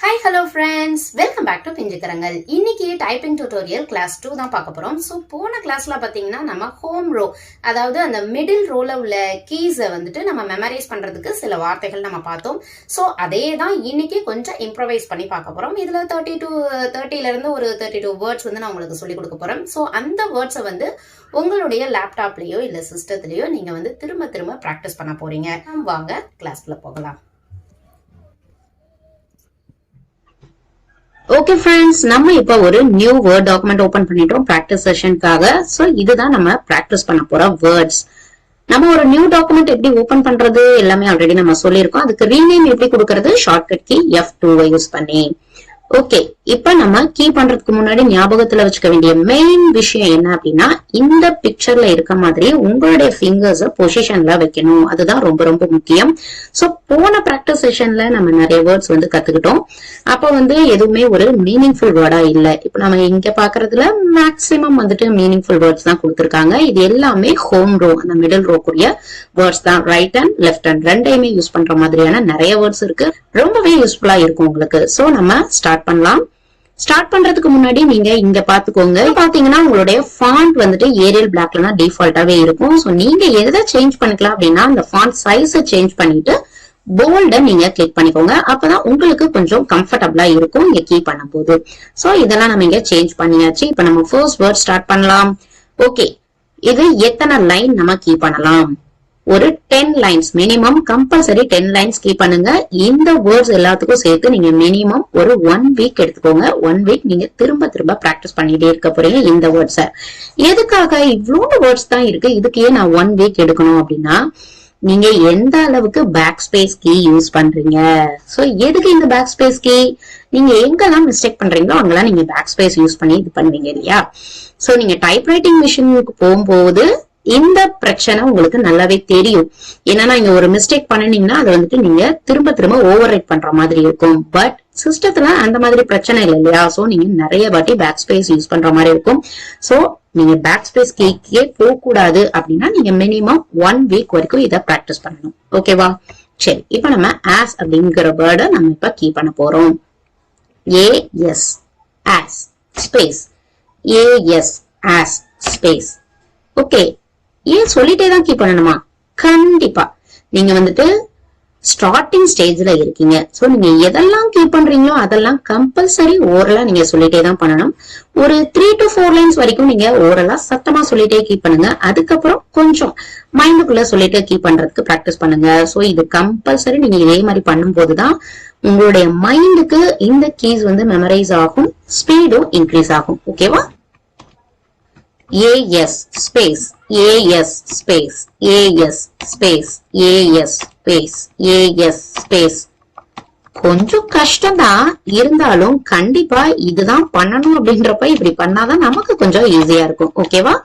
Hi, hello friends. Welcome back to PINJUKARANGAL. இன்னைக்கு typing tutorial class 2 தான் பார்க்க போறோம். சோ போன கிளாஸ்ல பாத்தீங்கன்னா நம்ம ஹோம் ரோ, அதாவது அந்த மிடில் ரோல உள்ள கீஸை வந்துட்டு நம்ம மெமரைஸ் பண்றதுக்கு சில வார்த்தைகள் நம்ம பார்த்தோம். சோ அதே தான் இன்னைக்கு கொஞ்சம் இம்ப்ரோவைஸ் பண்ணி பார்க்க போறோம். இதுல 30ல இருந்து ஒரு 32 வேர்ட்ஸ் வந்து நான் உங்களுக்கு சொல்லி கொடுக்க போறேன். சோ அந்த வேர்ட்ஸை வந்து உங்களுடைய லேப்டாப்லயோ இல்ல சிஸ்டத்திலயோ நீங்க வந்து திரும்ப திரும்ப பிராக்டிஸ் பண்ண போறீங்க. வாங்க கிளாஸ்ல போகலாம். ஓகே ஃப்ரெண்ட்ஸ், நம்ம இப்ப ஒரு நியூ வேர்ட் டாக்குமெண்ட் ஓபன் பண்ணிட்டோம் பிராக்டிஸ் செஷனுக்காக. சோ இதுதான் நம்ம பிராக்டிஸ் பண்ண போற வேர்ட்ஸ். நம்ம ஒரு நியூ டாக்குமெண்ட் எப்படி ஓபன் பண்றது எல்லாமே ஆல்ரெடி நம்ம சொல்லியிருக்கோம். அதுக்கு ரீநேம் எப்படி கொடுக்கறது, ஷார்ட்கட் கீ F2 யூஸ் பண்ணி. ஓகே, இப்ப நம்ம கீ பண்றதுக்கு முன்னாடி ஞாபகத்துல வச்சுக்க வேண்டிய மெயின் விஷயம் என்ன அப்படின்னா, இந்த பிக்சர்ல இருக்க மாதிரி உங்களுடைய ஃபிங்கர்ஸ் பொசிஷன்ல வைக்கணும். அதுதான் ரொம்ப ரொம்ப முக்கியம். சோ போன பிராக்டிஸ் செஷன்ல நம்ம நிறைய வேர்ட்ஸ் வந்து கத்துக்கிட்டோம். அப்ப வந்து எதுவுமே ஒரு மீனிங்ஃபுல் வேர்டா இல்ல. இப்ப நம்ம இங்க பாக்குறதுல மேக்சிமம் வந்துட்டு மீனிங்ஃபுல் வேர்ட்ஸ் தான் கொடுத்திருக்காங்க. இது எல்லாமே ஹோம் ரோ, அந்த மிடில் ரோக்குரிய வேர்ட்ஸ் தான். ரைட் ஹேண்ட் லெஃப்ட் ஹேண்ட் ரெண்டையுமே யூஸ் பண்ற மாதிரியான நிறைய வேர்ட்ஸ் இருக்கு. ரொம்பவே யூஸ்ஃபுல்லா இருக்கும் உங்களுக்கு. சோ நம்ம ஸ்டார்ட் பண்ணலாம். ஸ்டார்ட் பண்றதுக்கு முன்னாடி நீங்க இங்க பாத்துக்கோங்க. பாத்தீங்கன்னா உங்களுடைய ஃபாண்ட் வந்துட்டு ஏரியல் பிளாக்ல தான் டிஃபால்ட்டாவே இருக்கும். சோ நீங்க எதை சேஞ்ச் பண்ணிக்கலாம் அப்படின்னா, அந்த ஃபாண்ட் சைஸை சேஞ்ச் பண்ணிட்டு போல்ட நீங்க கிளிக் பண்ணிக்கோங்க. அப்பதான் உங்களுக்கு கொஞ்சம் கம்ஃபர்டபிளா இருக்கும் இங்க கீ பண்ணும் போது. சோ இதெல்லாம் நம்ம இங்க சேஞ்ச் பண்ணியாச்சு. இப்ப நம்ம ஃபர்ஸ்ட் வேர்ட் ஸ்டார்ட் பண்ணலாம். ஓகே, இது எத்தனை லைன் நம்ம கீ பண்ணலாம்? ஒரு 10 lines minimum, compulsory 10 lines key பண்ணுங்க. இந்த வேர்ட்ஸ் எல்லாத்துக்கும் சேர்த்து நீங்க மினிமம் ஒரு 1 வீக் எடுத்துக்கோங்க. 1 வீக் நீங்க திரும்ப திரும்ப பிராக்டிஸ் பண்ணிட்டே இருக்க போறீங்க இந்த வேர்ட்ஸ. எதுக்காக இவ்வளவு வேர்ட்ஸ் தான் இருக்கு, இதுக்கே நான் 1 வீக் எடுக்கணும் அப்படின்னா, நீங்க எந்த அளவுக்கு பேக் ஸ்பேஸ் கீ யூஸ் பண்றீங்க. சோ எதுக்கு இந்த பேக் ஸ்பேஸ் கீ? நீங்க எங்கெல்லாம் மிஸ்டேக் பண்றீங்களோ அங்கெல்லாம் நீங்க பேக் ஸ்பேஸ் யூஸ் பண்ணி இது பண்ணுவீங்க இல்லையா? சோ நீங்க டைப்ரைட்டிங் மிஷினுக்கு போகும்போது இந்த பிரச்சனை உங்களுக்கு நல்லாவே தெரியும். ஏன்னா இங்க ஒரு மிஸ்டேக் பண்ணினீங்கன்னா அதை வந்துட்டு நீங்க திரும்ப திரும்ப ஓவர் ரைட் பண்ற மாதிரி இருக்கும். பட் சிஸ்டத்துல அந்த மாதிரி பிரச்சனை இல்லை இல்லையா? சோ நீங்க நிறைய வாட்டி பேக் ஸ்பேஸ் யூஸ் பண்ற மாதிரி இருக்கும். சோ நீங்க பேக் ஸ்பேஸ் கீக்கே போக கூடாது அப்படின்னா நீங்க மினிமம் 1 வீக் வரைக்கும் இதை பிராக்டிஸ் பண்ணணும். ஓகேவா? சரி, இப்ப நம்ம ஆஸ் அப்படிங்கிற வேர்டை நம்ம இப்ப கீ பண்ண போறோம். AS as space AS as space. Okay, ஏன் சொல்லிட்டே தான் கீ பண்ணணுமா? கண்டிப்பா. நீங்க வந்துட்டு ஸ்டார்டிங் ஸ்டேஜ்ல இருக்கீங்க. சோ நீங்க எதெல்லாம் கீ பண்றீங்களோ அதெல்லாம் கம்பல்சரி ஓரலா நீங்க சொல்லிட்டே தான் பண்ணணும். ஒரு 3 to 4 லைன்ஸ் வரைக்கும் நீங்க ஓரலா சத்தமா சொல்லிட்டே கீ பண்ணுங்க. அதுக்கப்புறம் கொஞ்சம் மைண்டுக்குள்ள சொல்லிட்டே கீ பண்றதுக்கு பிராக்டிஸ் பண்ணுங்க. சோ இது கம்பல்சரி நீங்க இதே மாதிரி பண்ணும் போதுதான் உங்களுடைய மைண்டுக்கு இந்த கீஸ் வந்து மெமரைஸ் ஆகும், ஸ்பீடும் இன்க்ரீஸ் ஆகும். ஓகேவா? AS space AS space AS space AS space AS space. கொஞ்சம் கஷ்டம்தான், இருந்தாலும் கண்டிப்பா இதுதான் பண்ணணும் அப்படின்றப்ப இப்படி பண்ணாதான் நமக்கு கொஞ்சம் ஈஸியா இருக்கும். ஓகேவா?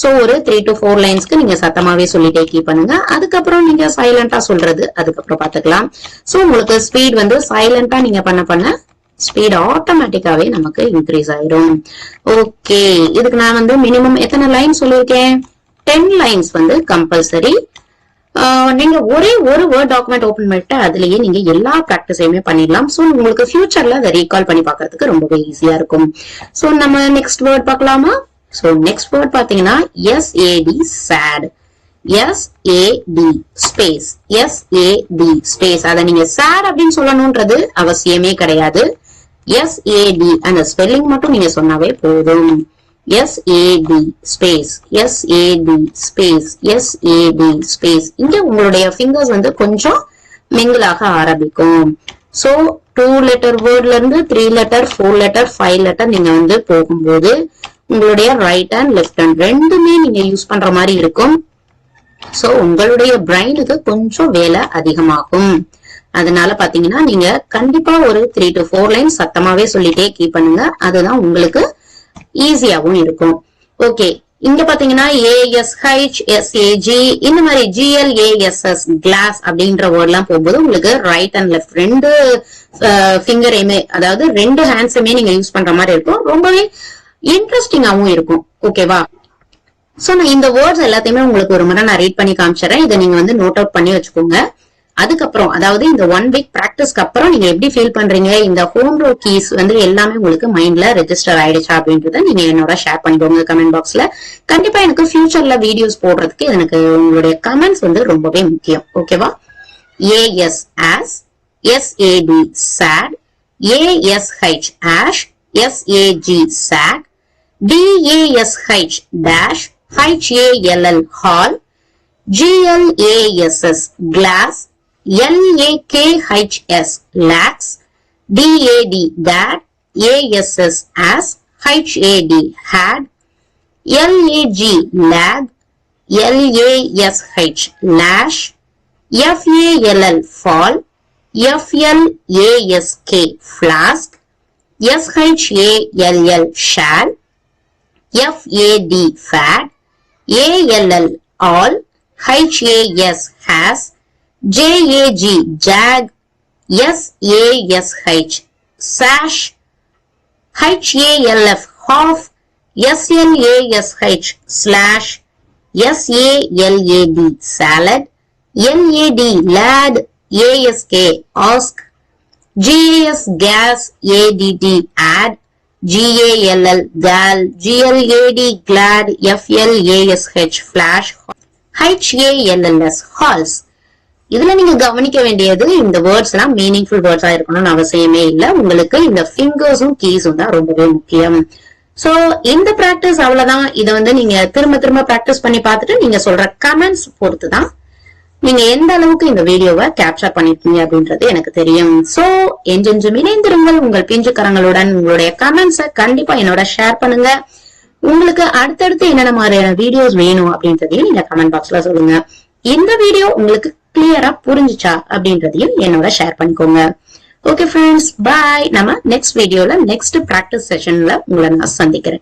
சோ ஒரு 3 to 4 லைன்ஸ்க்கு நீங்க சத்தமாவே சொல்லிட்டே கீ பண்ணுங்க. அதுக்கப்புறம் நீங்க சைலண்டா சொல்றது அதுக்கப்புறம் பாத்துக்கலாம். சோ உங்களுக்கு ஸ்பீட் வந்து சைலண்டா நீங்க பண்ண ஸ்பீட் ஆட்டோமேட்டிக்காவே நமக்கு இன்க்ரீஸ் ஆயிரும். ஓகே, இதுக்கு நான் வந்து மினிமம் எத்தனை லைன் சொல்லியிருக்கேன்? 10 லைன்ஸ் வந்து கம்பல்சரி. நீங்க ஒரே ஒரு வேர்ட் டாக்குமெண்ட் ஓபன் பண்ணிட்டு அதுலயே நீங்க எல்லா பிராக்டிஸையுமே பண்ணிடலாம். சோ உங்களுக்கு ஃபியூச்சர்ல அதை ரீகால் பண்ணி பாக்குறதுக்கு ரொம்பவே ஈஸியா இருக்கும். சோ நம்ம நெக்ஸ்ட் வேர்ட் பார்க்கலாமா? சோ நெக்ஸ்ட் வேர்ட் பாத்தீங்கன்னா SAD sad. SAD space SAD space. அத நீங்க sad அப்படின்னு சொல்லணும்ன்றது அவசியமே கிடையாது. SAD அந்த ஸ்பெல்லிங் மட்டும் நீங்க சொன்னாவே போதும். SAD space SAD space SAD space. இங்க உங்களுடைய ஃபிங்கர்ஸ் வந்து கொஞ்சம் மிங்கிள் ஆக ஆரம்பிக்கும். சோ 2 லெட்டர் வேர்ட்ல இருந்து 3 லெட்டர் 4 லெட்டர் 5 லெட்டர் நீங்க வந்து போகும்போது உங்களுடைய ரைட் ஹேண்ட் லெஃப்ட் ஹேண்ட் ரெண்டுமே நீங்க யூஸ் பண்ற மாதிரி இருக்கும். சோ உங்களுடைய பிரைனுக்கு கொஞ்சம் வேலை அதிகமாகும். அதனால பாத்தீங்கன்னா நீங்க கண்டிப்பா ஒரு 3 to 4 லைன் சத்தமாவே சொல்லிட்டே கீ பண்ணுங்க. அதுதான் உங்களுக்கு ஈஸியாவும் இருக்கும். ஓகே, இங்க பாத்தீங்கன்னா ASH SAG இந்த மாதிரி GLASS கிளாஸ் அப்படின்ற வேர்ட் எல்லாம் போகும்போது உங்களுக்கு ரைட் அண்ட் லெஃப்ட் ரெண்டு ஃபிங்கரையுமே, அதாவது 2 ஹேண்ட்ஸுமே நீங்க யூஸ் பண்ற மாதிரி இருக்கும். ரொம்பவே இன்ட்ரெஸ்டிங்காவும் இருக்கும். ஓகேவா? சோ நான் இந்த வேர்ட்ஸ் எல்லாத்தையுமே உங்களுக்கு ஒரு முறை நான் ரீட் பண்ணி காமிச்சிடறேன். இதை நீங்க வந்து நோட் அவுட் பண்ணி வச்சுக்கோங்க. அதுக்கப்புறம் அதாவது இந்த 1 வீக் பிராக்டிஸ்க்கு அப்புறம் நீங்க எப்படி ஃபீல் பண்றீங்க, இந்த ஹோம் ரோ கீஸ் வந்து எல்லாமே உங்களுக்கு மைண்ட்ல ரெஜிஸ்டர் ஆயிடுச்சா அப்படின்றத நீங்க என்னோட ஷேர் பண்ணிக்கோங்க கமெண்ட் பாக்ஸ்ல. கண்டிப்பா எனக்கு ஃபியூச்சர்ல வீடியோஸ் போடுறதுக்கு எனக்கு உங்களுடைய கமெண்ட்ஸ் வந்து ரொம்பவே முக்கியம். ஓகேவா? AS as, SAD sad, ASH ash, SAG sag, DASH dash, HALL hall, GLASS glass, LAKHS lax, DAD dad, ASS as, HAD had, LAG lag, LASH lash, FALL fall, FLASK flask, SHALL shall, FAD fad, ALL all, HAS has, JAG jag, SASH sash, HALF half, SLASH slash, SALAD salad, LAD lad, ASK ask, GAS gas, ADD add, GALL gal, GLAD glad, FLASH flash, HALLS halls. இதுல நீங்க கவனிக்க வேண்டியது இந்த words எல்லாம் meaningful வேர்ட்ஸா இருக்கணும்னு அவசியமே இல்ல. உங்களுக்கு இந்த ஃபிங்கர்ஸும் கீஸும் தான் ரொம்பவே முக்கியம். சோ இந்த பிராக்டிஸ் அவ்வளவுதான். இதை வந்து நீங்க திரும்ப திரும்ப பிராக்டிஸ் பண்ணி பார்த்துட்டு நீங்க சொல்ற கமெண்ட்ஸ் பொறுத்து தான் நீங்க எந்த அளவுக்கு இந்த வீடியோவை கேப்சர் பண்ணிருக்கீங்க அப்படின்றது எனக்கு தெரியும். சோ என்றென்றும் இணைந்திருங்கள் உங்கள் பிஞ்சு கரங்களுடன். உங்களுடைய கமெண்ட்ஸை கண்டிப்பா என்னோட ஷேர் பண்ணுங்க. உங்களுக்கு அடுத்தடுத்து என்னென்ன மாதிரியான வீடியோஸ் வேணும் அப்படின்றதையும் நீங்க கமெண்ட் பாக்ஸ்ல சொல்லுங்க. இந்த வீடியோ உங்களுக்கு கிளியரா புரிஞ்சுச்சா அப்படின்றதையும் என்னோட ஷேர் பண்ணிக்கோங்க. ஓகே ஃப்ரெண்ட்ஸ், பாய். நம்ம நெக்ஸ்ட் வீடியோல நெக்ஸ்ட் பிராக்டிஸ் செஷன்ல உங்களை நான் சந்திக்கிறேன்.